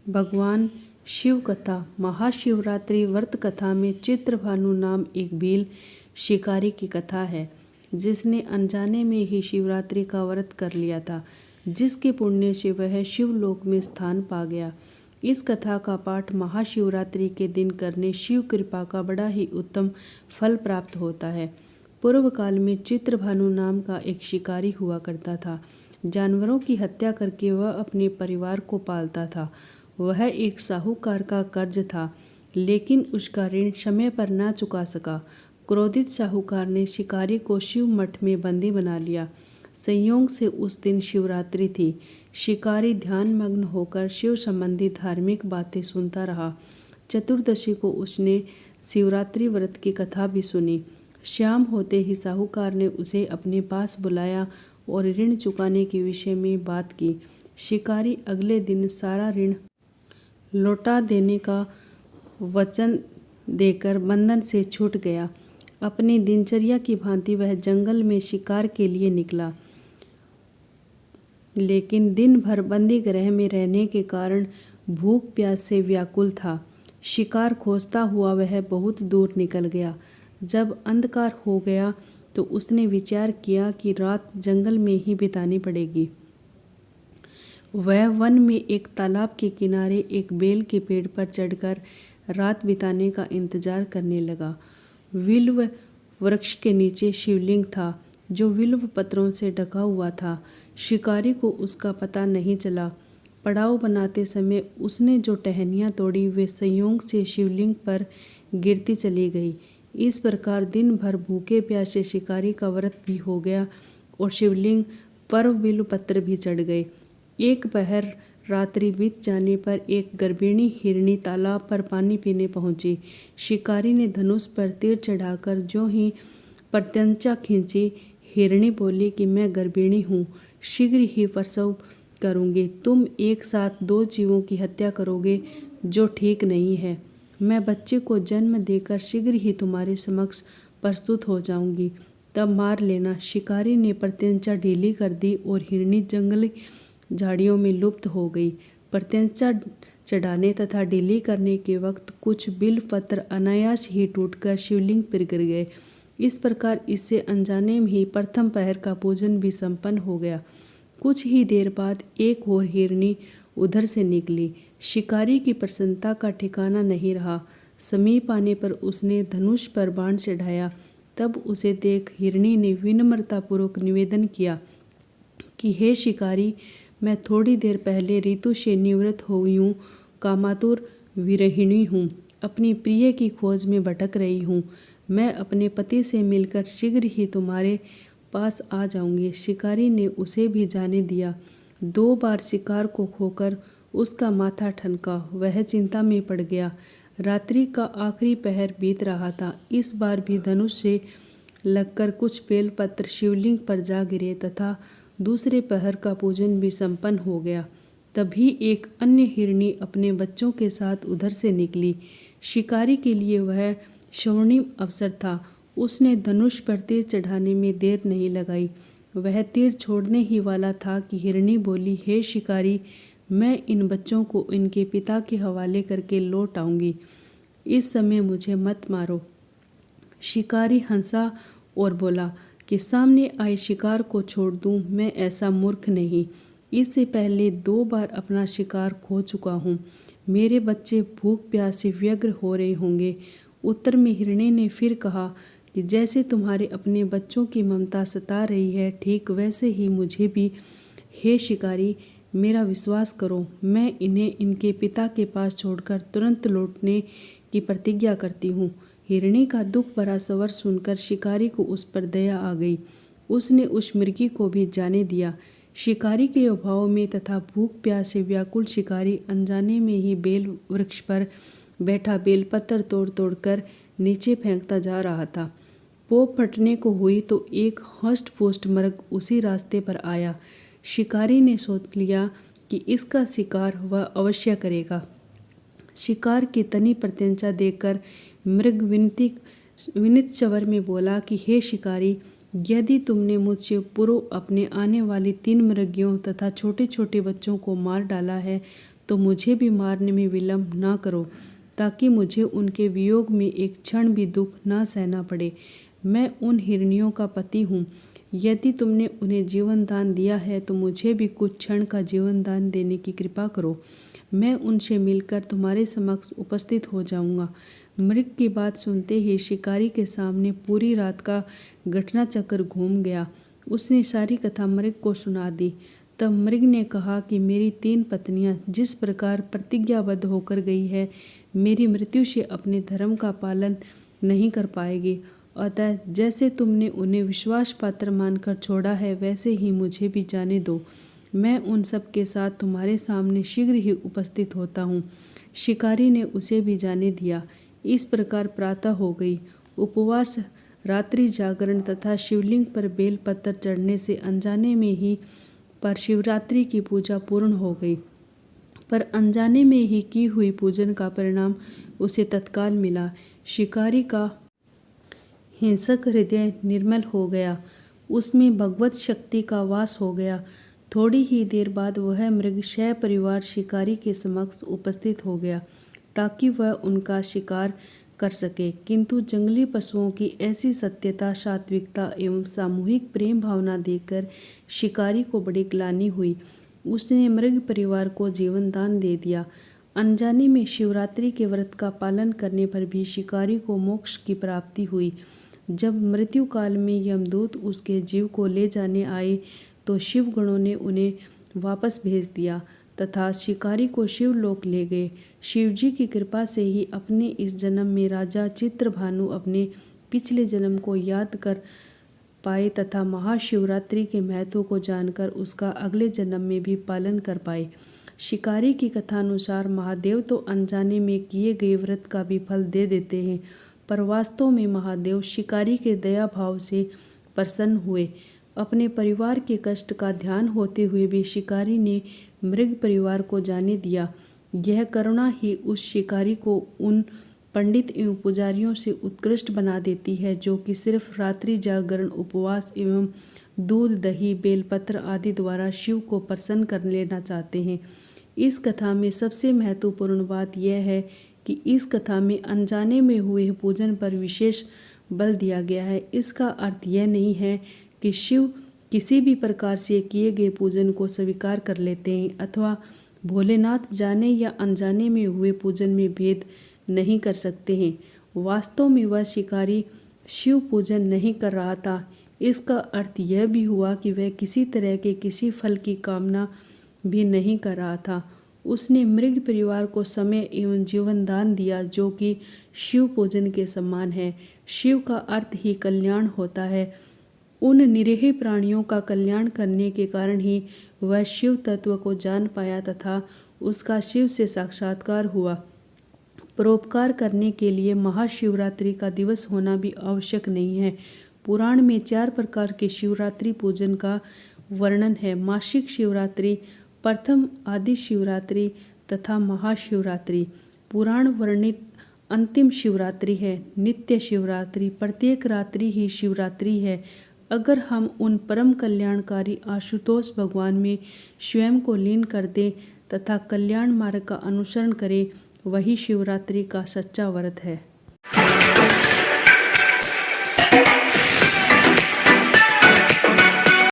भगवान शिव कथा। महाशिवरात्रि व्रत कथा में चित्रभानु नाम एक भील शिकारी की कथा है, जिसने अनजाने में ही शिवरात्रि का व्रत कर लिया था, जिसके पुण्य से वह शिवलोक में स्थान पा गया। इस कथा का पाठ महाशिवरात्रि के दिन करने शिव कृपा का बड़ा ही उत्तम फल प्राप्त होता है। पूर्व काल में चित्रभानु नाम का एक शिकारी हुआ करता था। जानवरों की हत्या करके वह अपने परिवार को पालता था। वह एक साहूकार का कर्ज था, लेकिन उसका ऋण समय पर ना चुका सका। क्रोधित साहूकार ने शिकारी को शिव मठ में बंदी बना लिया। संयोग से उस दिन शिवरात्रि थी। शिकारी ध्यानमग्न होकर शिव संबंधी धार्मिक बातें सुनता रहा। चतुर्दशी को उसने शिवरात्रि व्रत की कथा भी सुनी। शाम होते ही साहूकार ने उसे अपने पास बुलाया और ऋण चुकाने के विषय में बात की। शिकारी अगले दिन सारा ऋण लौटा देने का वचन देकर बंधन से छूट गया। अपनी दिनचर्या की भांति वह जंगल में शिकार के लिए निकला, लेकिन दिन भर बंदी गृह में रहने के कारण भूख प्यास से व्याकुल था। शिकार खोजता हुआ वह बहुत दूर निकल गया। जब अंधकार हो गया तो उसने विचार किया कि रात जंगल में ही बितानी पड़ेगी। वह वन में एक तालाब के किनारे एक बेल के पेड़ पर चढ़कर रात बिताने का इंतजार करने लगा। विल्व वृक्ष के नीचे शिवलिंग था, जो विल्व पत्रों से ढका हुआ था। शिकारी को उसका पता नहीं चला। पड़ाव बनाते समय उसने जो टहनियाँ तोड़ी वे संयोग से शिवलिंग पर गिरती चली गई। इस प्रकार दिन भर भूखे प्यासे शिकारी का व्रत भी हो गया और शिवलिंग पर विल्व पत्र भी चढ़ गए। एक पहर रात्रि बीत जाने पर एक गर्भिणी हिरनी तालाब पर पानी पीने पहुंची। शिकारी ने धनुष पर तीर चढ़ाकर जो ही प्रत्यंचा खींची, हिरनी बोली कि मैं गर्भिणी हूँ, शीघ्र ही प्रसव करूँगी। तुम एक साथ दो जीवों की हत्या करोगे, जो ठीक नहीं है। मैं बच्चे को जन्म देकर शीघ्र ही तुम्हारे समक्ष प्रस्तुत हो जाऊंगी, तब मार लेना। शिकारी ने प्रत्यंचा ढीली कर दी और हिरनी जंगली झाड़ियों में लुप्त हो गई। प्रत्यंचा चढ़ाने तथा ढीली करने के वक्त कुछ बिल्व पत्र अनायास ही टूटकर शिवलिंग पर गिर गए। इस प्रकार इससे अनजाने में ही प्रथम पहर का पूजन भी संपन्न हो गया। कुछ ही देर बाद एक और हिरनी उधर से निकली। शिकारी की प्रसन्नता का ठिकाना नहीं रहा। समीप आने पर उसने धनुष पर बाण चढ़ाया। तब उसे देख हिरनी ने विनम्रतापूर्वक निवेदन किया कि हे शिकारी, मैं थोड़ी देर पहले ऋतु से निवृत्त हुई हूँ, कामातुर विरहिणी हूँ, अपनी प्रिय की खोज में भटक रही हूँ। मैं अपने पति से मिलकर शीघ्र ही तुम्हारे पास आ जाऊंगी। शिकारी ने उसे भी जाने दिया। 2 बार शिकार को खोकर उसका माथा ठनका। वह चिंता में पड़ गया। रात्रि का आखिरी पहर बीत रहा था। इस बार भी धनुष से लगकर कुछ बेलपत्र शिवलिंग पर जा गिरे तथा दूसरे पहर का पूजन भी संपन्न हो गया। तभी एक अन्य हिरनी अपने बच्चों के साथ उधर से निकली। शिकारी के लिए वह स्वर्णिम अवसर था। उसने धनुष पर तीर चढ़ाने में देर नहीं लगाई। वह तीर छोड़ने ही वाला था कि हिरनी बोली, हे शिकारी, मैं इन बच्चों को इनके पिता के हवाले करके लौट आऊँगी। इस समय मुझे मत मारो। शिकारी हंसा और बोला कि सामने आए शिकार को छोड़ दूं, मैं ऐसा मूर्ख नहीं। इससे पहले 2 बार अपना शिकार खो चुका हूँ। मेरे बच्चे भूख प्यास से व्यग्र हो रहे होंगे। उत्तर में हिरणी ने फिर कहा कि जैसे तुम्हारे अपने बच्चों की ममता सता रही है, ठीक वैसे ही मुझे भी। हे शिकारी, मेरा विश्वास करो, मैं इन्हें इनके पिता के पास छोड़कर तुरंत लौटने की प्रतिज्ञा करती हूँ। हिरणी का दुख भरा स्वर सुनकर शिकारी को उस पर दया आ गई। उसने उस मृगी को भी जाने दिया। शिकारी के अभाव में तथा भूख प्यास से व्याकुल शिकारी अनजाने में ही बेल वृक्ष पर बैठा बेलपत्र तोड़ तोड़ कर नीचे फेंकता जा रहा था। पोप फटने को हुई तो एक हष्ट पुष्ट मृग उसी रास्ते पर आया। शिकारी ने सोच लिया कि इसका शिकार वह अवश्य करेगा। शिकार की तनी प्रत्यंचा देखकर मृग विनीत स्वर में बोला कि हे शिकारी, यदि तुमने मुझसे पूर्व अपने आने वाली 3 मृगियों तथा छोटे छोटे बच्चों को मार डाला है तो मुझे भी मारने में विलम्ब ना करो, ताकि मुझे उनके वियोग में एक क्षण भी दुख ना सहना पड़े। मैं उन हिरनियों का पति हूँ। यदि तुमने उन्हें जीवन दान दिया है तो मुझे भी कुछ क्षण का जीवन दान देने की कृपा करो। मैं उनसे मिलकर तुम्हारे समक्ष उपस्थित हो जाऊंगा। मृग की बात सुनते ही शिकारी के सामने पूरी रात का घटनाचक्र घूम गया। उसने सारी कथा मृग को सुना दी। तब मृग ने कहा कि मेरी 3 पत्नियां जिस प्रकार प्रतिज्ञाबद्ध होकर गई है, मेरी मृत्यु से अपने धर्म का पालन नहीं कर पाएगी। अतः जैसे तुमने उन्हें विश्वास पात्र मानकर छोड़ा है, वैसे ही मुझे भी जाने दो। मैं उन सब के साथ तुम्हारे सामने शीघ्र ही उपस्थित होता हूँ। शिकारी ने उसे भी जाने दिया। इस प्रकार प्रातः हो गई। उपवास, रात्रि जागरण तथा शिवलिंग पर बेलपत्र चढ़ने से अनजाने में ही पर शिवरात्रि की पूजा पूर्ण हो गई। पर अनजाने में ही की हुई पूजन का परिणाम उसे तत्काल मिला। शिकारी का हिंसक हृदय निर्मल हो गया, उसमें भगवत शक्ति का वास हो गया। थोड़ी ही देर बाद वह मृग सपरिवार शिकारी के समक्ष उपस्थित हो गया, ताकि वह उनका शिकार कर सके। किंतु जंगली पशुओं की ऐसी सत्यता, सात्विकता एवं सामूहिक प्रेम भावना देखकर शिकारी को बड़ी ग्लानि हुई। उसने मृग परिवार को जीवन दान दे दिया। अनजाने में शिवरात्रि के व्रत का पालन करने पर भी शिकारी को मोक्ष की प्राप्ति हुई। जब मृत्यु काल में यमदूत उसके जीव को ले जाने आए तो शिव गणों ने उन्हें वापस भेज दिया तथा शिकारी को शिवलोक ले गए। शिवजी की कृपा से ही अपने इस जन्म में राजा चित्रभानु अपने पिछले जन्म को याद कर पाए तथा महाशिवरात्रि के महत्व को जानकर उसका अगले जन्म में भी पालन कर पाए। शिकारी की कथानुसार महादेव तो अनजाने में किए गए व्रत का भी फल दे देते हैं, पर वास्तव में महादेव शिकारी के दया भाव से प्रसन्न हुए। अपने परिवार के कष्ट का ध्यान होते हुए भी शिकारी ने मृग परिवार को जाने दिया। यह करुणा ही उस शिकारी को उन पंडित एवं पुजारियों से उत्कृष्ट बना देती है, जो कि सिर्फ रात्रि जागरण, उपवास एवं दूध, दही, बेलपत्र आदि द्वारा शिव को प्रसन्न कर लेना चाहते हैं। इस कथा में सबसे महत्वपूर्ण बात यह है कि इस कथा में अनजाने में हुए पूजन पर विशेष बल दिया गया है। इसका अर्थ यह नहीं है कि शिव किसी भी प्रकार से किए गए पूजन को स्वीकार कर लेते हैं अथवा भोलेनाथ जाने या अनजाने में हुए पूजन में भेद नहीं कर सकते हैं। वास्तव में वह शिकारी शिव पूजन नहीं कर रहा था। इसका अर्थ यह भी हुआ कि वह किसी तरह के किसी फल की कामना भी नहीं कर रहा था। उसने मृग परिवार को समय एवं जीवन दान दिया, जो कि शिव पूजन के समान है। शिव का अर्थ ही कल्याण होता है। उन निरीह प्राणियों का कल्याण करने के कारण ही वह शिव तत्व को जान पाया तथा उसका शिव से साक्षात्कार हुआ। परोपकार करने के लिए महाशिवरात्रि का दिवस होना भी आवश्यक नहीं है। पुराण में 4 प्रकार के शिवरात्रि पूजन का वर्णन है। मासिक शिवरात्रि, प्रथम आदि शिवरात्रि तथा महाशिवरात्रि। पुराण वर्णित अंतिम शिवरात्रि है। नित्य शिवरात्रि, प्रत्येक रात्रि ही शिवरात्रि है। अगर हम उन परम कल्याणकारी आशुतोष भगवान में स्वयं को लीन कर दें तथा कल्याण मार्ग का अनुसरण करें, वही शिवरात्रि का सच्चा व्रत है।